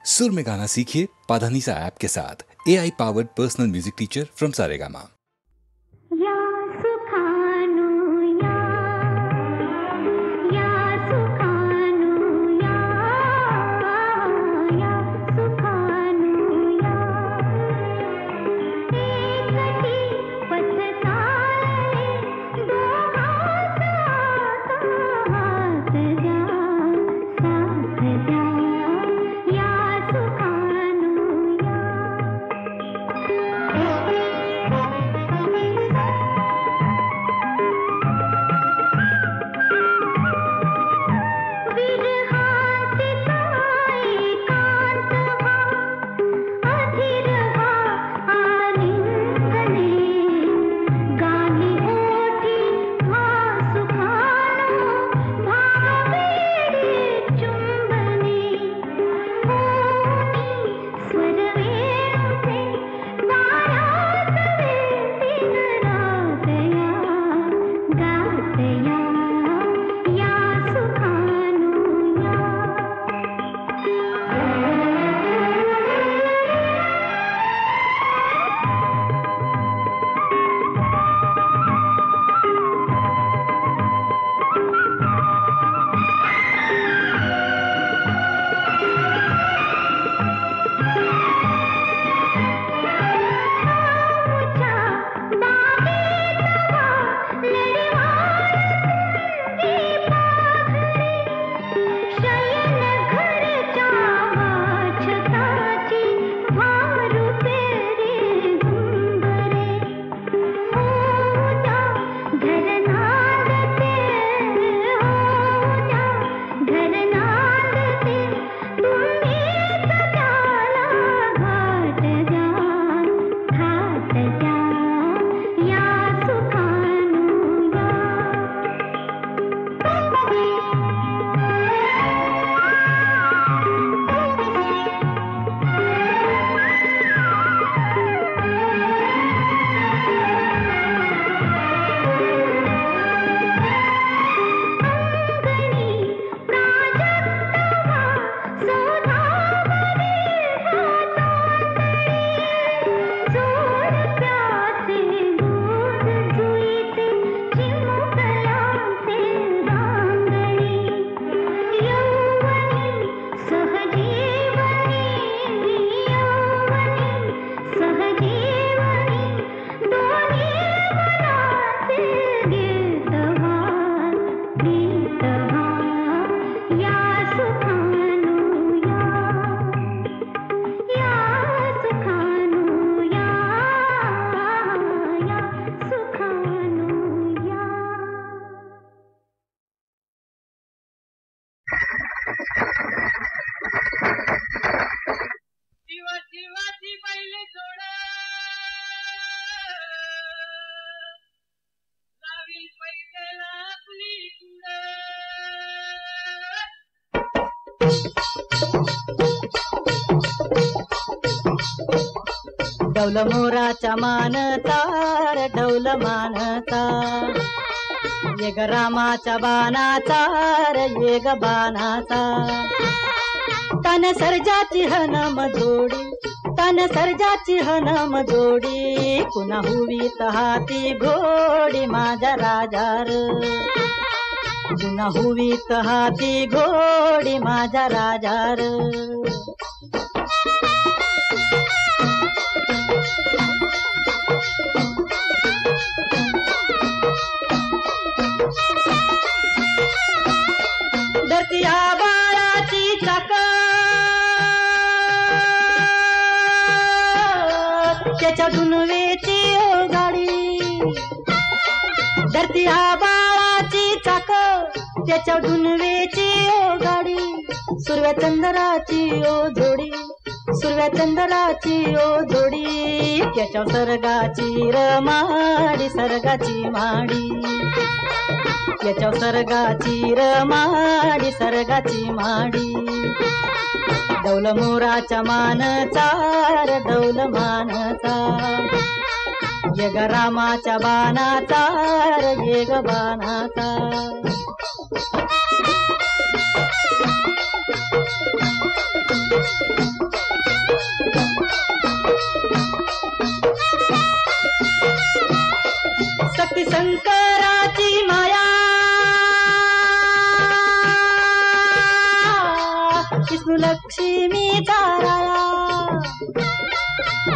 सुर में गाना सीखिए पाधानीसा ऐप के साथ। AI powered personal music teacher from Saregama. डौल मोराचा मानता रे डौल मानता, येग रामाच्या बाणाचा रे येग बाणाचा, तन सर्जाची हनम जोडी, तन सर्जाची हनम जोडी, पुन्हा हुवीत हाती घोडी माझ्या राजार, पुन्हा हुवीत हाती घोडी माझ्या राजार. धरतीया बाळाची चाक त्याच्या दुनवेची गाडी, धरतीया बाळाची चाक त्याच्या दुनवेची गाडी, सुरव्या चंद्राची ओ जोडी, सुरव्या चंद्राची ओ जोडी, त्याच्या सर्गाची रमाडी सर्गाची माडी, त्याच्या सर्गाची रमाडी सर्गाची माडी. डौल मोराच्या मानचा रे डौल मानचा, येग रामाच्या बाणाचा रे येग बाणाचा. लक्ष्मीचा राया,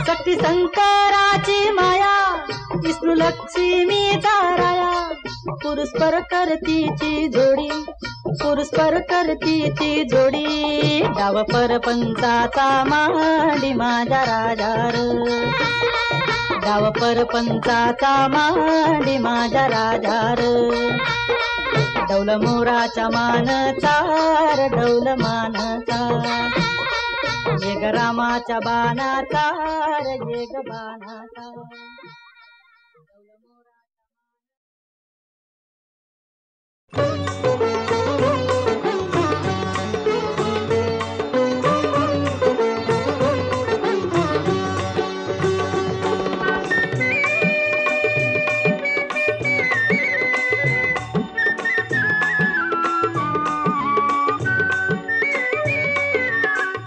शक्ती शंकराची माया, विष्णू लक्ष्मीचा राया, पुरुषपर करतीची जोडी, पुरुषपर करतीची जोडी, डाव परपंचाचा मांडी माझ्या राजार, डाव परपंचाचा मांडी माझ्या राजार, डौल मोराच्या मानचा डौल मानचा, येग रामाच्या बाणाचा येग बाणाचा.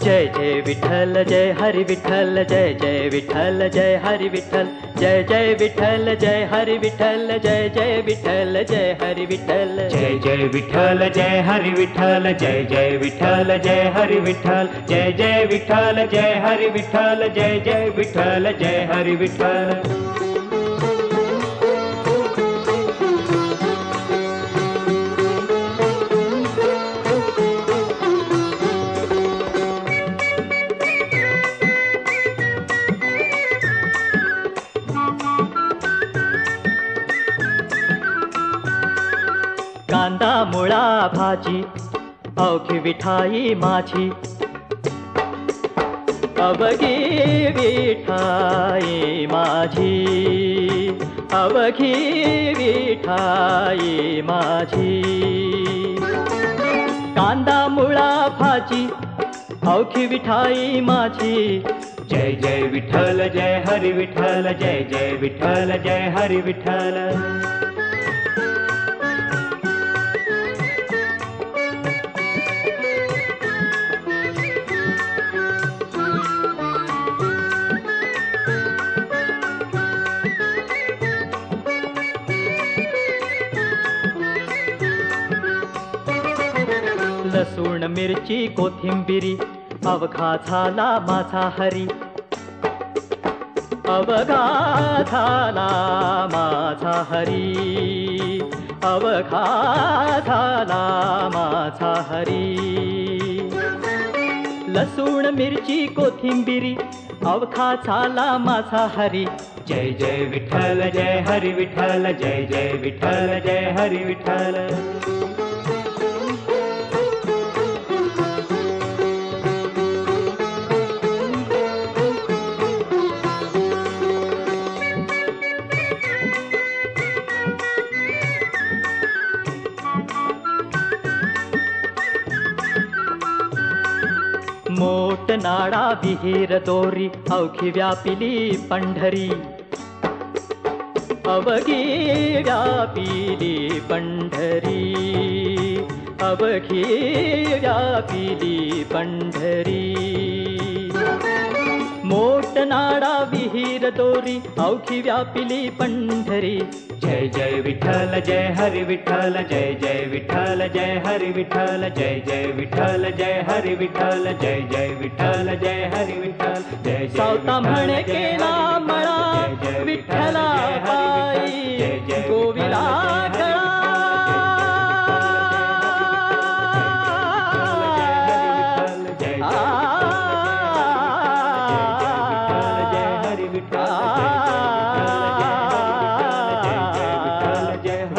जय जय विठ्ठल जय हरी विठ्ठल, जय जय विठ्ठल जय हरी विठ्ठल, जय जय विठ्ठल जय हरी विठ्ठल, जय जय विठ्ठल जय हरी विठ्ठल, जय जय विठ्ठल जय हरी विठ्ठल, जय जय विठ्ठल जय हरी विठ्ठल, जय जय विठ्ठल जय हरी विठ्ठल, जय जय विठ्ठल जय हरी विठ्ठल. कांदा मुळा भाजी अवघी विठाई माझी, अवघी विठाई माझी, अवघी विठाई माझी. कांदा मुळा भाजी अवघी विठाई माझी, जय जय विठ्ठल जय हरी विठ्ठल, जय जय विठ्ठल जय हरी विठ्ठल. लसूण मिरची कोथिंबिरी अवघा झाला माझा हरी, अवघा झाला माझा हरी, अवघा झाला माझा हरी. लसूण मिरची कोथिंबिरी अवघा झाला माझा हरी, जय जय विठ्ठल जय हरी विठ्ठल, जय जय विठ्ठल जय हरी विठ्ठल. मोठ नाडा विहीर दोरी अवघी व्यापिली पंढरी, अवघी व्यापिली पंढरी, अवघी व्यापिली पंढरी. मोठ नाडा विहीर दोरी अवघी व्यापिली पंढरी, जय जय विठ्ठल जय हरी विठ्ठल, जय जय विठ्ठल जय हरी विठ्ठल, जय जय विठ्ठल जय हरी विठ्ठल, जय जय विठ्ठल जय हरी विठ्ठल. जय सावता म्हणे केला मळा विठ्ठला पायी गोविला गळा, विठ्ठला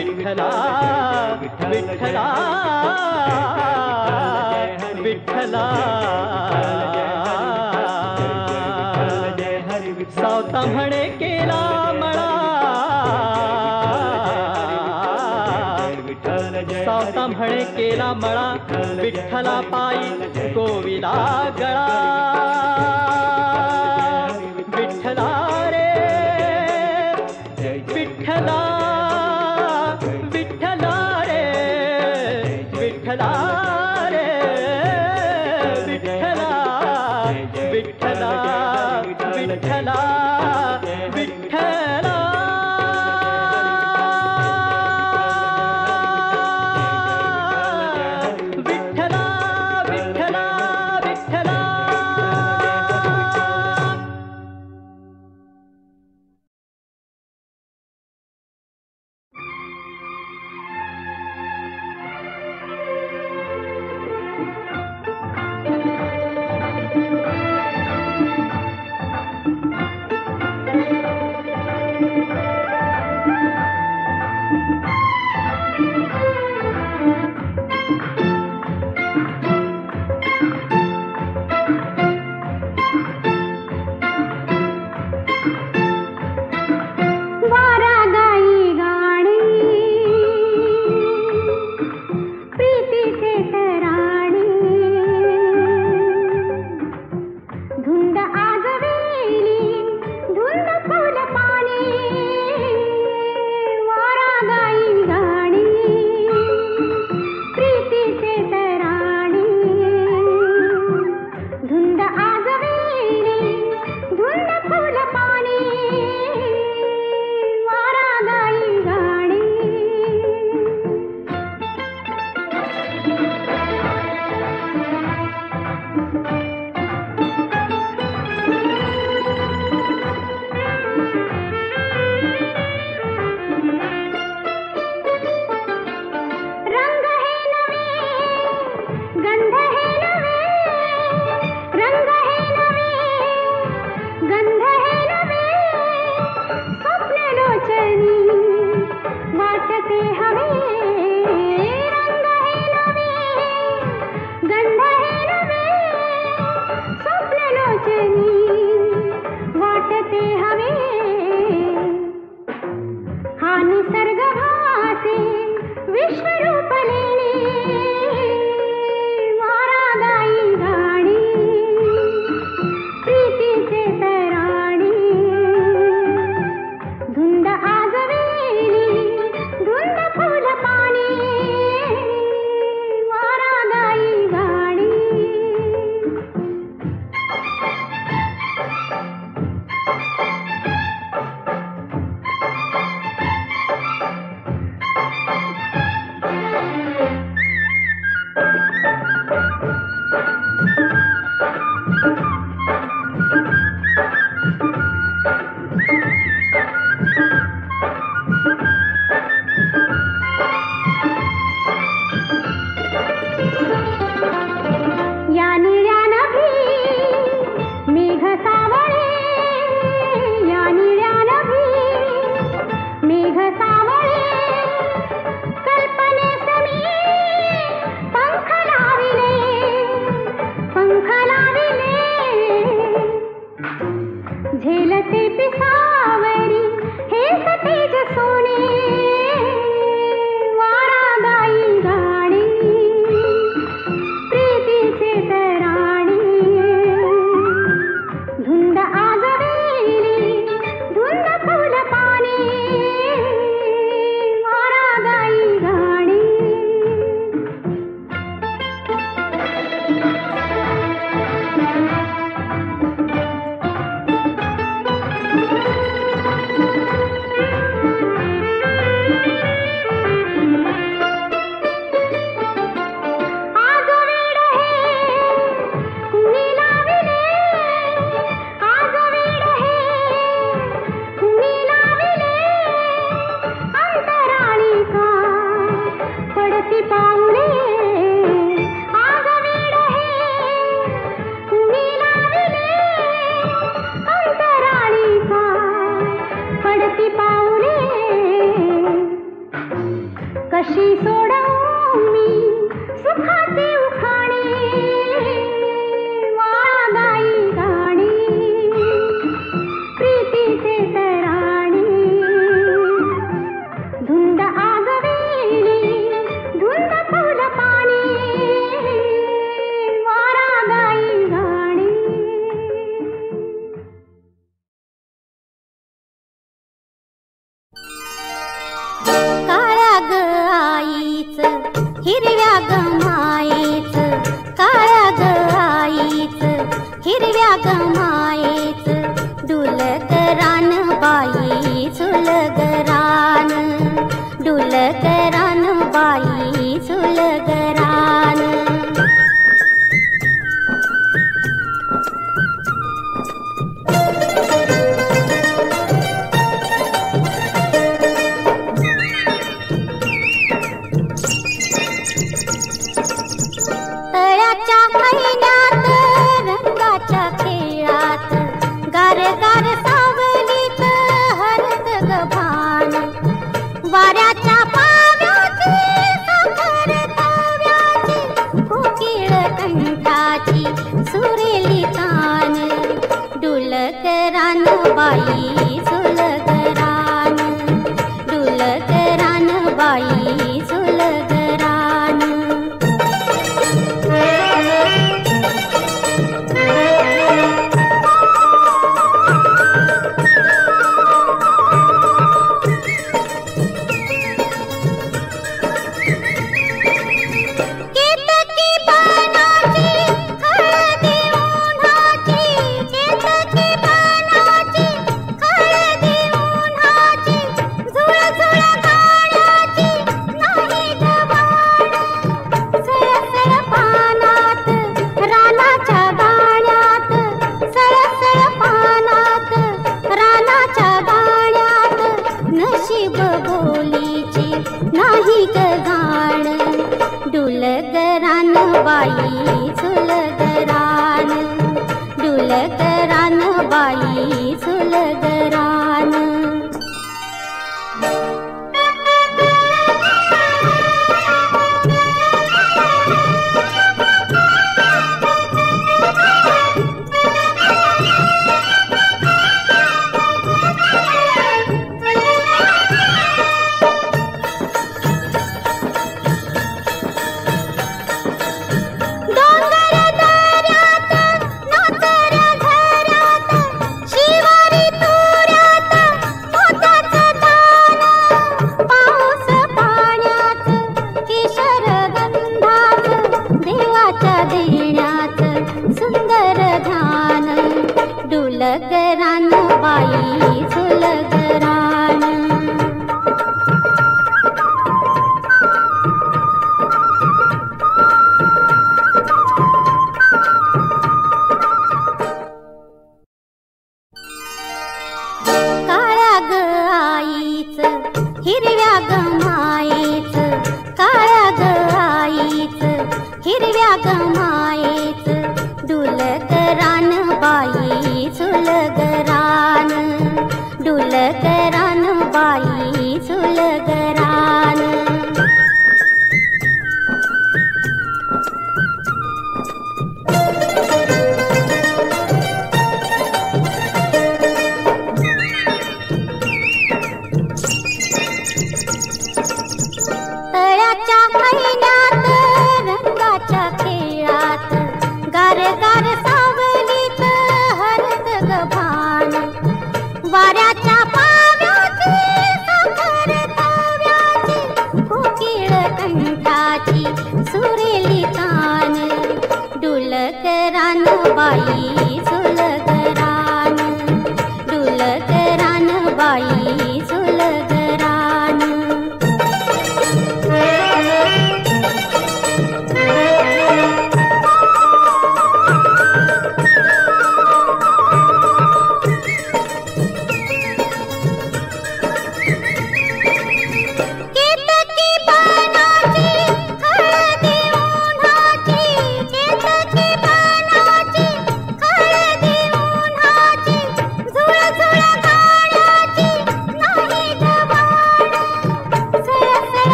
विठ्ठला सावता म्हणे केला मळा, सावता म्हणे केला मळा विठ्ठला पायी गोविला गळा. विठ्ठला रे विठ्ठला, विठ्ठला रे विठ्ठला रे विठ्ठला, विठ्ठला विठ्ठला विठ्ठला. विठ्ठला विठ्ठला ध्यान, डुलकरान बाई सुलगरान. काळ्या ग आईच हिरव्या ग मायेच, काळ्या ग आईच हिरव्या ग मायेच, डुलकरान बाई सुलगरान, डुलकरान बाई सुलगरान. तळ्याच्या महिन्यात रंगाच्या खेळात, गार गार सावलीत हरत ग भान, वाऱ्याच्या पाव्याची साखर तव्याची, कोकिळ कंठाची सुरेली तान, डुलकरान बाई